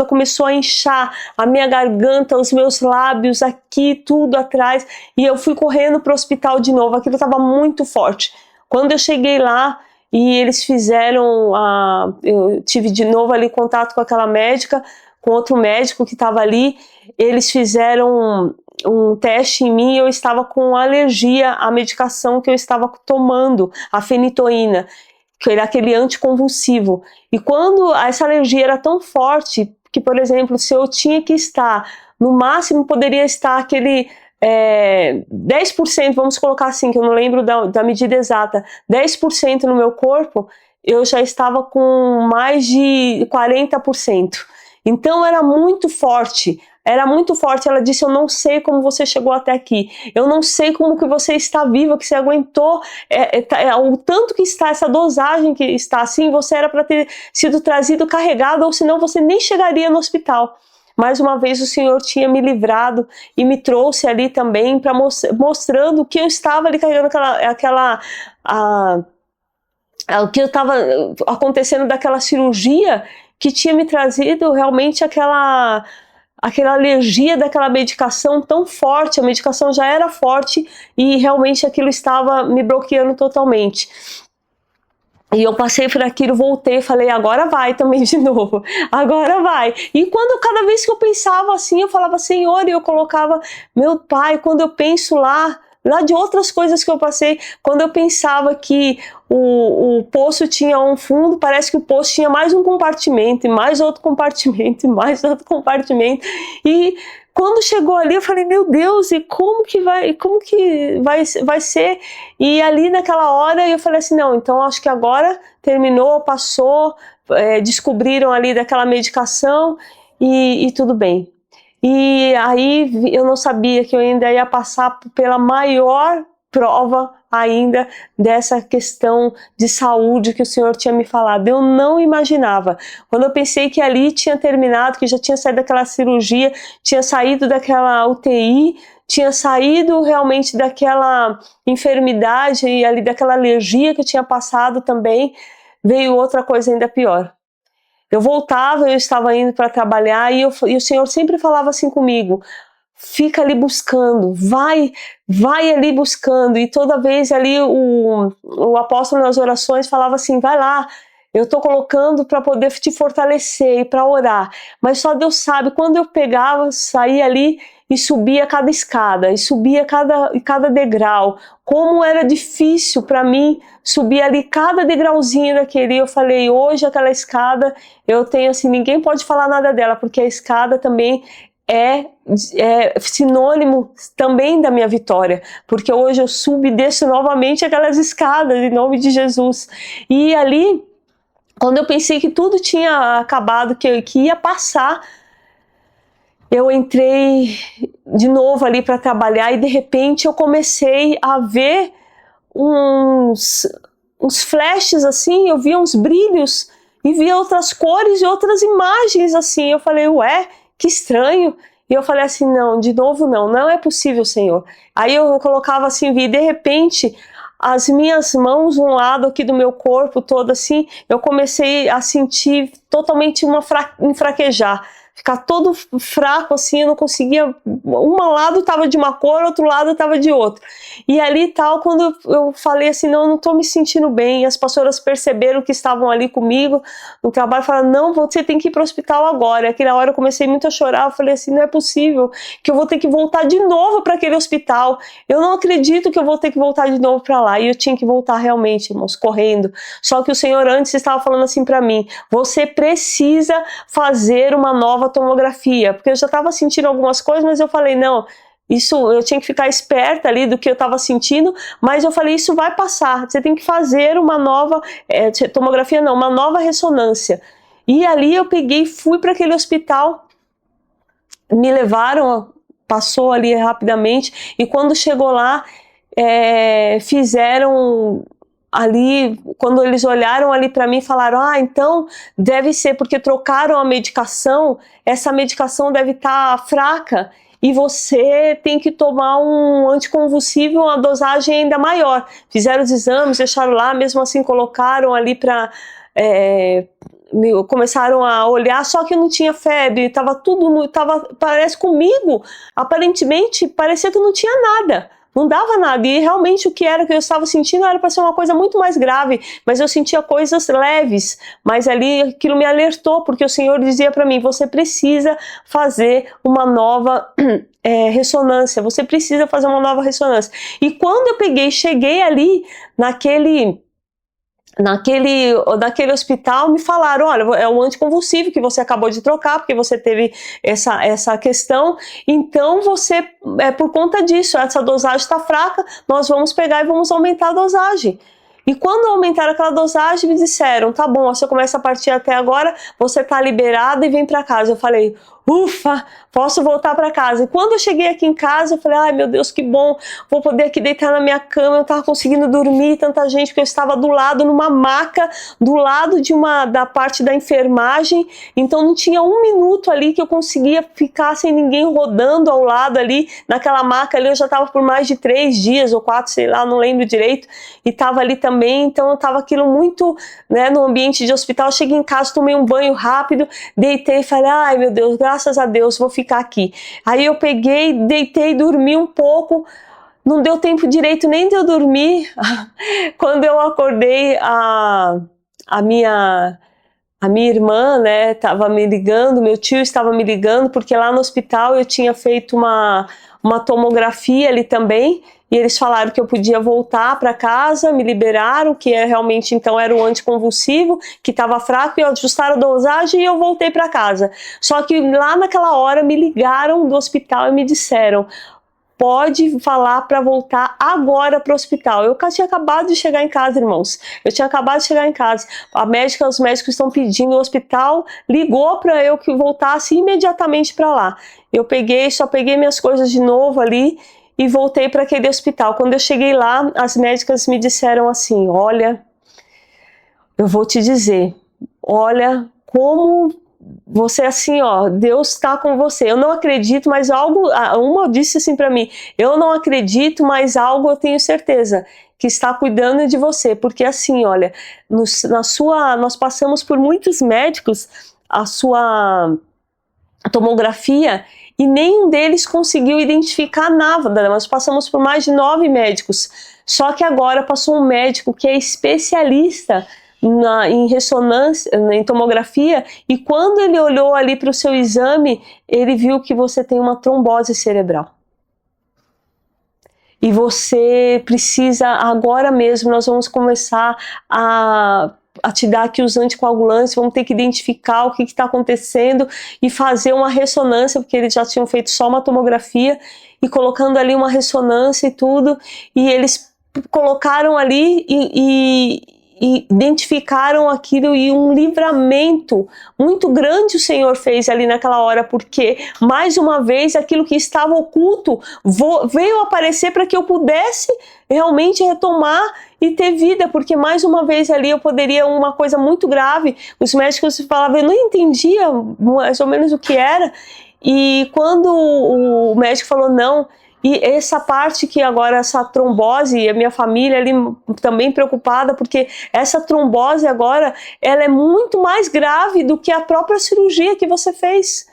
Começou a inchar a minha garganta, os meus lábios aqui, tudo atrás, e eu fui correndo para o hospital de novo. Aquilo estava muito forte. Quando eu cheguei lá, e eles fizeram, eu tive de novo ali contato com aquela médica, com outro médico que estava ali. Eles fizeram um teste em mim e eu estava com alergia à medicação que eu estava tomando, a fenitoína, que era aquele anticonvulsivo. E quando essa alergia era tão forte que, por exemplo, se eu tinha que estar, no máximo poderia estar aquele 10%, vamos colocar assim, que eu não lembro da medida exata, 10% no meu corpo, eu já estava com mais de 40%. Então era muito forte. Ela disse: eu não sei como você chegou até aqui, eu não sei como que você está viva, que você aguentou o tanto que está, essa dosagem que está assim, você era para ter sido trazido carregado, ou senão você nem chegaria no hospital. Mais uma vez o Senhor tinha me livrado e me trouxe ali também, mostrando que eu estava ali carregando o que estava acontecendo daquela cirurgia, que tinha me trazido realmente aquela alergia daquela medicação tão forte. A medicação já era forte e realmente aquilo estava me bloqueando totalmente. E eu passei por aquilo, voltei, falei: agora vai também de novo, agora vai. E cada vez que eu pensava assim, eu falava: Senhor, e eu colocava, meu Pai, quando eu penso lá de outras coisas que eu passei, quando eu pensava que o poço tinha um fundo, parece que o poço tinha mais um compartimento, e mais outro compartimento, e mais outro compartimento. E quando chegou ali, eu falei: meu Deus, e como que vai ser? E ali naquela hora eu falei assim: não, então acho que agora terminou, passou, descobriram ali daquela medicação e tudo bem. E aí eu não sabia que eu ainda ia passar pela maior prova ainda dessa questão de saúde que o Senhor tinha me falado. Eu não imaginava. Quando eu pensei que ali tinha terminado, que já tinha saído daquela cirurgia, tinha saído daquela UTI, tinha saído realmente daquela enfermidade e ali daquela alergia que eu tinha passado também, veio outra coisa ainda pior. Eu voltava, eu estava indo para trabalhar e o Senhor sempre falava assim comigo: fica ali buscando, vai ali buscando. E toda vez ali o apóstolo nas orações falava assim, vai lá, eu estou colocando para poder te fortalecer e para orar. Mas só Deus sabe, quando eu pegava, saía ali e subia cada escada, e subia cada degrau, como era difícil para mim subir ali cada degrauzinho daquele. Eu falei, hoje aquela escada, eu tenho assim, ninguém pode falar nada dela, porque a escada também é sinônimo também da minha vitória, porque hoje eu subo e desço novamente aquelas escadas, em nome de Jesus. E ali, quando eu pensei que tudo tinha acabado, que ia passar, eu entrei de novo ali para trabalhar e de repente eu comecei a ver uns flashes assim, eu via uns brilhos e via outras cores e outras imagens assim. Eu falei, ué, que estranho. E eu falei assim, não, de novo não é possível, Senhor. Aí eu colocava assim, vi, e de repente as minhas mãos, um lado aqui do meu corpo todo assim, eu comecei a sentir totalmente fraquejar, ficar todo fraco assim, eu não conseguia, um lado estava de uma cor, outro lado estava de outro. E ali tal, quando eu falei assim, não estou me sentindo bem, e as pastoras perceberam que estavam ali comigo no trabalho, falaram, não, você tem que ir para o hospital agora. E aquela hora eu comecei muito a chorar, eu falei assim, não é possível que eu vou ter que voltar de novo para aquele hospital, eu não acredito que eu vou ter que voltar de novo para lá. E eu tinha que voltar realmente, irmãos, correndo. Só que o Senhor antes estava falando assim para mim, você precisa fazer uma nova tomografia, porque eu já estava sentindo algumas coisas, mas eu falei, não, isso eu tinha que ficar esperta ali do que eu estava sentindo, mas eu falei, isso vai passar, você tem que fazer uma nova tomografia, não, uma nova ressonância. E ali eu peguei, fui para aquele hospital, me levaram, passou ali rapidamente, e quando chegou lá, fizeram ali, quando eles olharam ali para mim, falaram, então deve ser porque trocaram a medicação, essa medicação deve estar fraca e você tem que tomar um anticonvulsivo, uma dosagem ainda maior. Fizeram os exames, deixaram lá, mesmo assim colocaram ali para começaram a olhar, só que eu não tinha febre, estava tudo, parece comigo, aparentemente parecia que não tinha nada. Não dava nada, e realmente o que eu estava sentindo era para ser uma coisa muito mais grave, mas eu sentia coisas leves, mas ali aquilo me alertou, porque o Senhor dizia para mim, você precisa fazer uma nova ressonância, você precisa fazer uma nova ressonância. E quando eu cheguei ali naquele hospital, me falaram, olha, é um anticonvulsivo que você acabou de trocar, porque você teve essa questão, então você, por conta disso, essa dosagem está fraca, nós vamos pegar e vamos aumentar a dosagem. E quando aumentaram aquela dosagem, me disseram, tá bom, você começa a partir até agora, você tá liberada e vem para casa. Eu falei, ufa, posso voltar para casa. E quando eu cheguei aqui em casa, eu falei, ai meu Deus, que bom, vou poder aqui deitar na minha cama, eu não estava conseguindo dormir, tanta gente, porque eu estava do lado, numa maca, do lado da parte da enfermagem, então não tinha um minuto ali que eu conseguia ficar sem ninguém rodando ao lado ali, naquela maca ali, eu já estava por mais de 3 dias ou 4, sei lá, não lembro direito, e estava ali também, então eu estava aquilo muito, no ambiente de hospital. Eu cheguei em casa, tomei um banho rápido, deitei e falei, ai meu Deus, graças a Deus, vou ficar aqui. Aí eu peguei, deitei, dormi um pouco, não deu tempo direito nem de eu dormir. Quando eu acordei, a minha irmã, estava me ligando, meu tio estava me ligando, porque lá no hospital eu tinha feito uma tomografia ali também, e eles falaram que eu podia voltar para casa, me liberaram, que realmente então era o anticonvulsivo, que estava fraco, e ajustaram a dosagem e eu voltei para casa. Só que lá naquela hora me ligaram do hospital e me disseram, pode falar para voltar agora para o hospital. Eu tinha acabado de chegar em casa, irmãos. Eu tinha acabado de chegar em casa. Os médicos estão pedindo, o hospital ligou para eu que voltasse imediatamente para lá. Eu só peguei minhas coisas de novo ali e voltei para aquele hospital. Quando eu cheguei lá, as médicas me disseram assim, olha, eu vou te dizer, olha como você assim, Deus está com você. Eu não acredito, mas uma disse assim para mim, eu não acredito, mas algo eu tenho certeza, que está cuidando de você, porque assim, olha, nós passamos por muitos médicos, a sua tomografia, e nenhum deles conseguiu identificar nada. Nós passamos por mais de 9 médicos, só que agora passou um médico que é especialista em ressonância, em tomografia, e quando ele olhou ali para o seu exame, ele viu que você tem uma trombose cerebral. E você precisa, agora mesmo, nós vamos começar a te dar aqui os anticoagulantes, vamos ter que identificar o que está acontecendo e fazer uma ressonância, porque eles já tinham feito só uma tomografia, e colocando ali uma ressonância e tudo, e eles colocaram ali e identificaram aquilo, e um livramento muito grande o Senhor fez ali naquela hora, porque mais uma vez aquilo que estava oculto veio aparecer para que eu pudesse realmente retomar e ter vida, porque mais uma vez ali eu poderia, uma coisa muito grave, os médicos falavam, eu não entendia mais ou menos o que era, e quando o médico falou não, e essa parte que agora, essa trombose, a minha família ali também preocupada, porque essa trombose agora, ela é muito mais grave do que a própria cirurgia que você fez.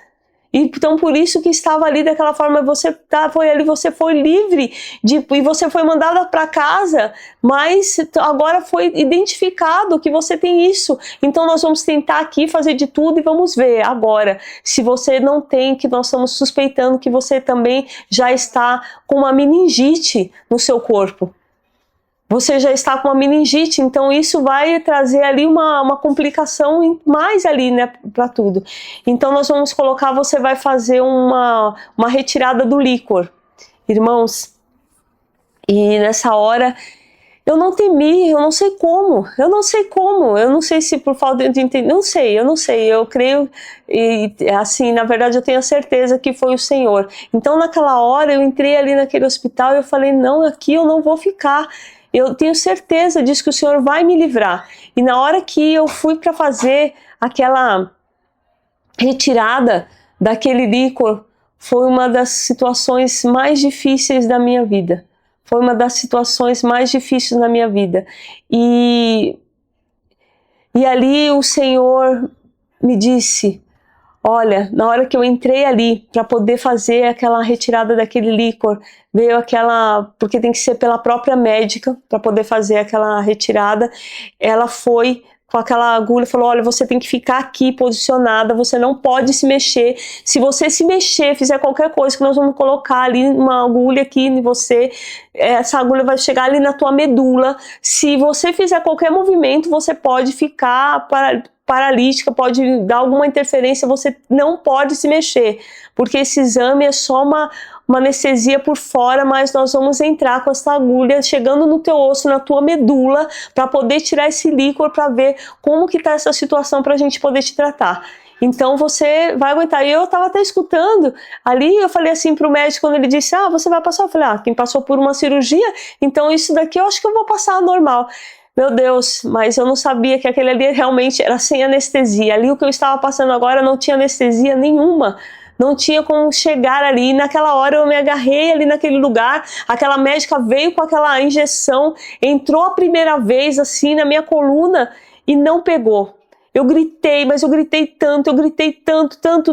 Então, por isso que estava ali daquela forma, você foi ali, você foi livre, e você foi mandada para casa, mas agora foi identificado que você tem isso. Então, nós vamos tentar aqui fazer de tudo e vamos ver agora, se você não tem, que nós estamos suspeitando que você também já está com uma meningite no seu corpo. Você já está com uma meningite, então isso vai trazer ali uma complicação mais ali, né, para tudo. Então nós vamos colocar, você vai fazer uma retirada do líquor, irmãos. E nessa hora eu não temi, eu não sei como, eu não sei se por falta de entender, eu não sei, eu creio, e assim, na verdade eu tenho a certeza que foi o Senhor. Então naquela hora eu entrei ali naquele hospital e eu falei, não, aqui eu não vou ficar. Eu tenho certeza disso, que o Senhor vai me livrar. E na hora que eu fui para fazer aquela retirada daquele líquor, foi uma das situações mais difíceis da minha vida. Foi uma das situações mais difíceis na minha vida. E ali o Senhor me disse, olha, na hora que eu entrei ali para poder fazer aquela retirada daquele líquor, veio aquela, porque tem que ser pela própria médica para poder fazer aquela retirada, ela foi com aquela agulha e falou, olha, você tem que ficar aqui posicionada, você não pode se mexer, se você se mexer, fizer qualquer coisa que nós vamos colocar ali uma agulha aqui em você, essa agulha vai chegar ali na tua medula, se você fizer qualquer movimento, você pode ficar paralítica, pode dar alguma interferência, você não pode se mexer, porque esse exame é só uma anestesia por fora, mas nós vamos entrar com essa agulha chegando no teu osso, na tua medula, para poder tirar esse líquor, para ver como que tá essa situação, para a gente poder te tratar. Então você vai aguentar. E eu estava até escutando ali, eu falei assim pro médico, quando ele disse, você vai passar, eu falei, quem passou por uma cirurgia, então isso daqui eu acho que eu vou passar normal. Meu Deus, mas eu não sabia que aquele ali realmente era sem anestesia. Ali o que eu estava passando agora não tinha anestesia nenhuma. Não tinha como chegar ali. Naquela hora eu me agarrei ali naquele lugar. Aquela médica veio com aquela injeção, entrou a primeira vez assim na minha coluna e não pegou. Eu gritei, mas eu gritei tanto,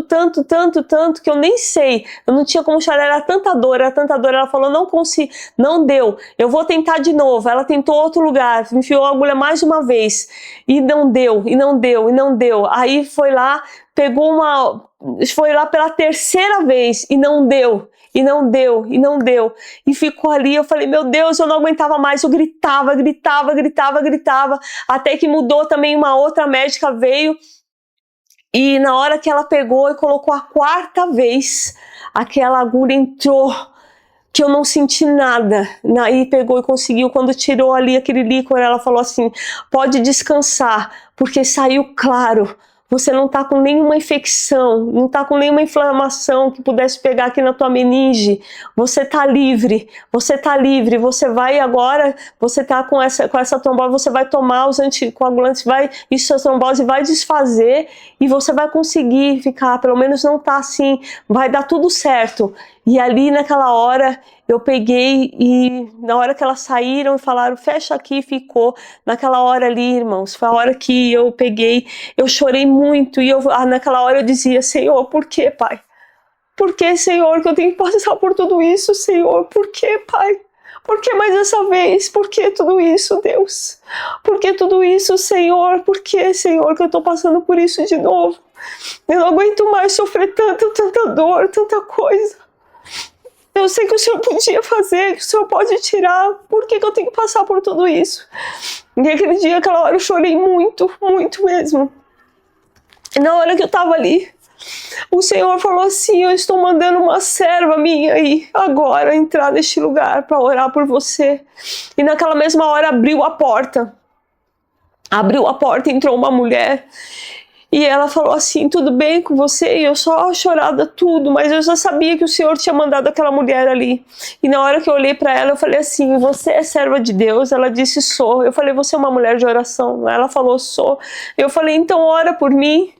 tanto, que eu nem sei. Eu não tinha como chorar, era tanta dor. Ela falou, não consigo, não deu. Eu vou tentar de novo. Ela tentou outro lugar, enfiou a agulha mais uma vez. E não deu. Aí foi lá, foi lá pela terceira vez e não deu. E ficou ali, eu falei, meu Deus, eu não aguentava mais, eu gritava, até que mudou também, uma outra médica veio, e na hora que ela pegou e colocou a quarta vez, aquela agulha entrou, que eu não senti nada, aí pegou e conseguiu, quando tirou ali aquele líquor, ela falou assim, pode descansar, porque saiu claro, você não está com nenhuma infecção, não está com nenhuma inflamação que pudesse pegar aqui na tua meninge. Você está livre, você vai agora, você está com essa trombose, você vai tomar os anticoagulantes, isso a trombose vai desfazer e você vai conseguir ficar, pelo menos não tá assim, vai dar tudo certo. E ali naquela hora eu peguei e na hora que elas saíram e falaram, fecha aqui, ficou. Naquela hora ali, irmãos, foi a hora que eu peguei, eu chorei muito e naquela hora eu dizia, Senhor, por que, Pai? Por que, Senhor, que eu tenho que passar por tudo isso, Senhor? Por que, Pai? Por que mais essa vez? Por que tudo isso, Deus? Por que tudo isso, Senhor? Por que, Senhor, que eu estou passando por isso de novo? Eu não aguento mais sofrer tanta dor, tanta coisa. Eu sei que o Senhor podia fazer, que o Senhor pode tirar. Por que eu tenho que passar por tudo isso? E aquele dia, aquela hora, eu chorei muito, muito mesmo. E na hora que eu estava ali, o Senhor falou assim: eu estou mandando uma serva minha aí agora entrar neste lugar para orar por você. E naquela mesma hora abriu a porta. Abriu a porta, entrou uma mulher. E ela falou assim: tudo bem com você? E eu só chorada tudo, mas eu já sabia que o Senhor tinha mandado aquela mulher ali. E na hora que eu olhei para ela, eu falei assim: você é serva de Deus? Ela disse: sou. Eu falei: você é uma mulher de oração? Ela falou: sou. Eu falei: então ora por mim.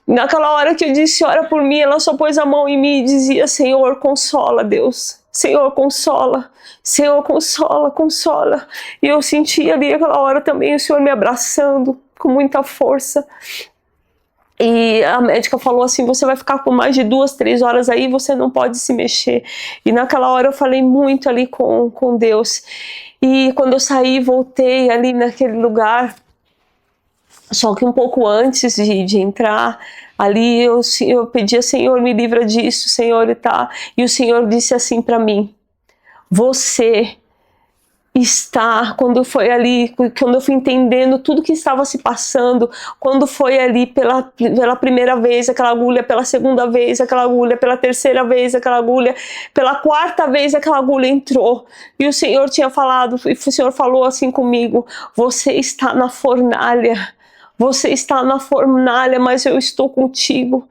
Naquela hora que eu disse ora por mim, ela só pôs a mão em mim e dizia: Senhor, consola, Deus. Senhor, consola. Senhor, consola, consola. E eu senti ali aquela hora também o Senhor me abraçando com muita força. E a médica falou assim: você vai ficar por mais de 2, 3 horas aí, você não pode se mexer. E naquela hora eu falei muito ali com Deus. E quando eu saí, voltei ali naquele lugar. Só que um pouco antes de entrar ali, eu pedia: Senhor, me livra disso, Senhor, e tá. E o Senhor disse assim para mim: você está, quando foi ali, quando eu fui entendendo tudo que estava se passando, quando foi ali pela primeira vez aquela agulha, pela segunda vez aquela agulha, pela terceira vez aquela agulha, pela quarta vez aquela agulha entrou, e o Senhor tinha falado, e o Senhor falou assim comigo: você está na fornalha. Você está na fornalha, mas eu estou contigo.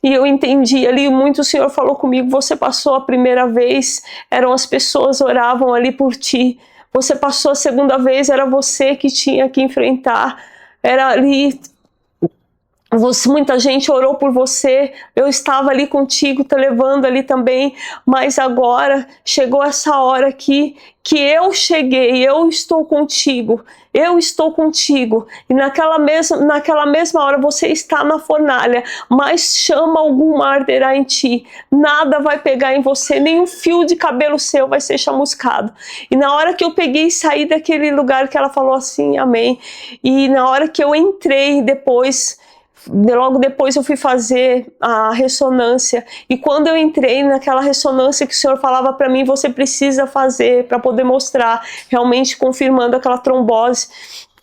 E eu entendi ali muito, o Senhor falou comigo: você passou a primeira vez, eram as pessoas oravam ali por ti. Você passou a segunda vez, era você que tinha que enfrentar. Era ali, muita gente orou por você, eu estava ali contigo, te levando ali também, mas agora chegou essa hora aqui, que eu cheguei, eu estou contigo, e naquela mesma hora você está na fornalha, mas chama alguma arderá em ti, nada vai pegar em você, nenhum fio de cabelo seu vai ser chamuscado. E na hora que eu peguei e saí daquele lugar, que ela falou assim, amém, e na hora que eu entrei logo depois eu fui fazer a ressonância, e quando eu entrei naquela ressonância que o Senhor falava para mim: você precisa fazer para poder mostrar, realmente confirmando aquela trombose,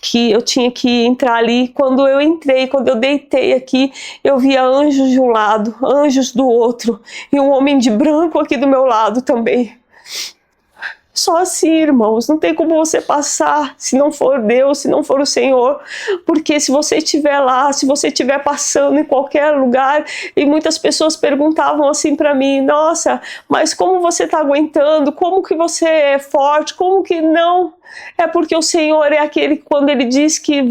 que eu tinha que entrar ali. Quando eu entrei, quando eu deitei aqui, eu via anjos de um lado, anjos do outro, e um homem de branco aqui do meu lado também. Só assim, irmãos, não tem como você passar se não for Deus, se não for o Senhor, porque se você estiver lá, se você estiver passando em qualquer lugar, e muitas pessoas perguntavam assim para mim: nossa, mas como você está aguentando, como que você é forte, como que não? É porque o Senhor é aquele que, quando Ele diz que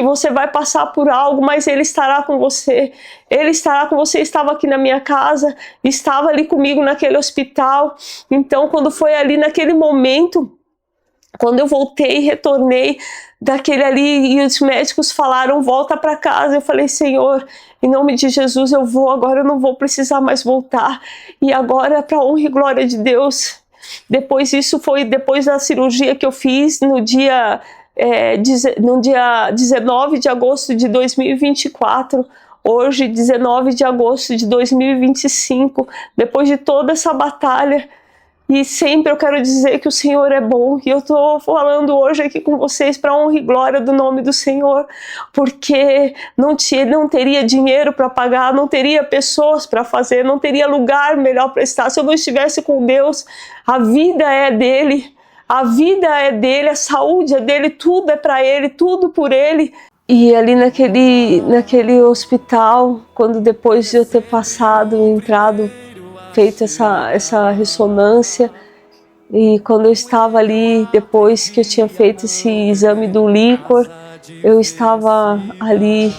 você vai passar por algo, mas Ele estará com você. Ele estará com você. Estava aqui na minha casa, estava ali comigo naquele hospital. Então, quando foi ali naquele momento, quando eu voltei, retornei daquele ali, e os médicos falaram: volta para casa. Eu falei: Senhor, em nome de Jesus eu vou, agora eu não vou precisar mais voltar. E agora, para a honra e glória de Deus, depois da cirurgia que eu fiz no dia 19 de agosto de 2024, hoje 19 de agosto de 2025, depois de toda essa batalha. E sempre eu quero dizer que o Senhor é bom, e eu estou falando hoje aqui com vocês para a honra e glória do nome do Senhor, porque não teria dinheiro para pagar, não teria pessoas para fazer, não teria lugar melhor para estar. Se eu não estivesse com Deus, a vida é dele, a saúde é dele, tudo é para ele, tudo por ele. E ali naquele hospital, quando depois de eu ter entrado, feito essa ressonância, e quando eu estava ali, depois que eu tinha feito esse exame do líquor, eu estava ali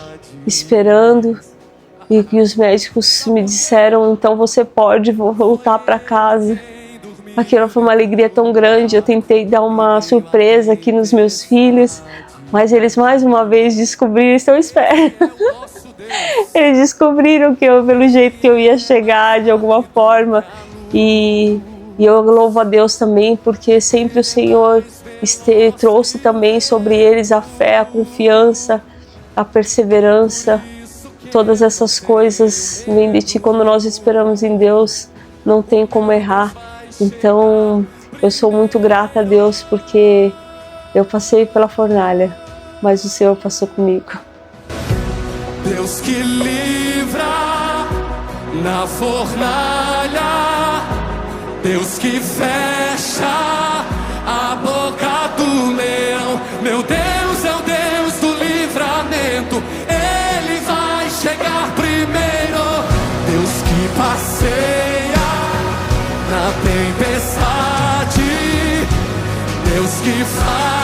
esperando, e que os médicos me disseram: então você pode voltar para casa. Aquilo foi uma alegria tão grande. Eu tentei dar uma surpresa aqui nos meus filhos, mas eles mais uma vez descobriram, estão esperando. Eles descobriram que eu, pelo jeito que eu ia chegar de alguma forma. E eu louvo a Deus também, porque sempre o Senhor trouxe também sobre eles a fé, a confiança, a perseverança. Todas essas coisas vêm de Ti. Quando nós esperamos em Deus, não tem como errar. Então, eu sou muito grata a Deus, porque eu passei pela fornalha, mas o Senhor passou comigo. Deus que livra na fornalha, Deus que fecha a boca do leão. Meu Deus é o Deus do livramento, Ele vai chegar primeiro. Deus que passeia na tempestade, Deus que faz